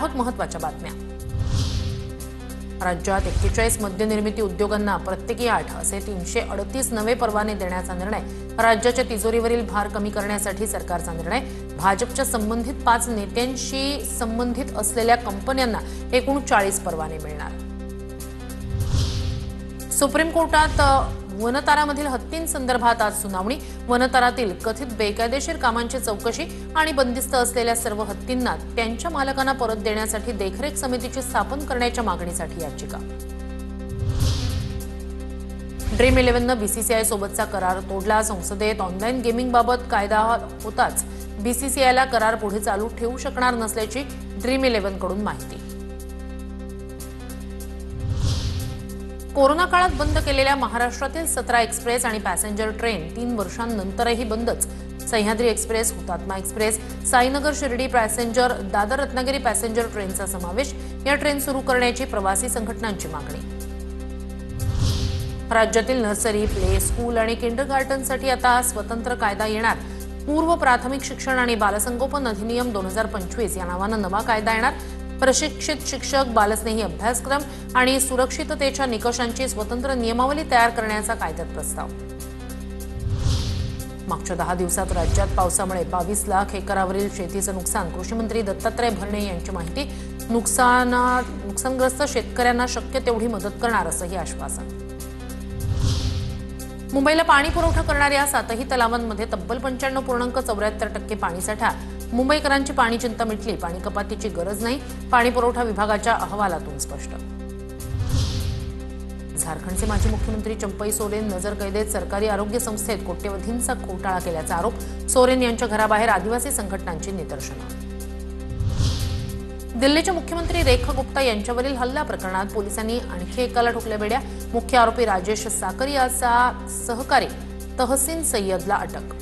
आहोत महत्त्वाच्या बातम्या। राज्यात 41 मद्यनिर्मिती उद्योगांना प्रत्येकी 8 असे 338 नवे परवाने देण्याचा निर्णय। राज्याच्या तिजोरीवरील भार कमी करण्यासाठी सरकारचा निर्णय। भाजपच्या संबंधित 5 नेत्यांशी संबंधित असलेल्या कंपन्यांना एकूण 40 परवाने मिळणार। सुप्रीम कोर्टात वनतारामधील हत्तींसंदर्भात आज सुनावणी। वनतारातील कथित बेकायदेशीर कामांची चौकशी आणि बंदिस्त असलेल्या सर्व हत्तींना त्यांच्या मालकांना परत देण्यासाठी देखरेख समितीची स्थापन करण्याच्या मागणीसाठी याचिका। ड्रीम 11नं बीसीसीआय सोबतचा करार तोडला। संसदेत ऑनलाईन गेमिंगबाबत कायदा होताच बीसीसीआयला करार पुढे चालू ठेवू शकणार नसल्याची ड्रीम 11कडून माहिती। कोरोना काळात बंद केलेल्या महाराष्ट्रातील 17 एक्सप्रेस आणि पॅसेंजर ट्रेन 3 वर्षांनंतरही बंदच। सह्याद्री एक्सप्रेस, हुतात्मा express, Sainagar Shirdi passenger, Dadar Ratnagiri passenger ट्रेनचा समावेश। या ट्रेन सुरू करण्याची प्रवासी संघटनांची मागणी। राज्यातील नर्सरी, प्ले स्कूल आणि किंडरगार्टनसाठी आता स्वतंत्र कायदा येणार। पूर्व प्राथमिक शिक्षण आणि बालसंगोपन अधिनियम 2025 या नावानं नवा कायदा येणार। प्रशिक्षित शिक्षक, बालस्नेही अभ्यासक्रम आणि सुरक्षिततेच्या निकषांची स्वतंत्र नियमावली तयार करण्याचा कायद्यात प्रस्ताव। मागच्या 10 दिवसात राज्यात पावसामुळे 22 लाख एकरावरील शेतीचं नुकसान। कृषी मंत्री दत्तात्रय भरणे यांची माहिती। नुकसानग्रस्त शेतकऱ्यांना शक्य तेवढी मदत करणार असंही आश्वासन। मुंबईला पाणी पुरवठा करणाऱ्या 7ही तलावांमध्ये तब्बल 95.74% पाणीसाठा। मुंबईकरांची पाणी चिंता मिटली, पाणी कपातीची गरज नाही, पाणी पुरवठा विभागाच्या अहवालातून स्पष्ट। झारखंडचे माजी मुख्यमंत्री चंपई सोरेन नजरकैदेत। सरकारी आरोग्य संस्थेत कोट्यवधींचा घोटाळा केल्याचा आरोप। सोरेन यांच्या घराबाहेर आदिवासी संघटनांची निदर्शनं। दिल्लीच्या मुख्यमंत्री रेखा गुप्ता यांच्यावरील हल्ला प्रकरणात पोलिसांनी आणखी एकाला ठोकल्या बेड्या। मुख्य आरोपी राजेश साकरियाचा सहकारी तहसीन सय्यदला अटक।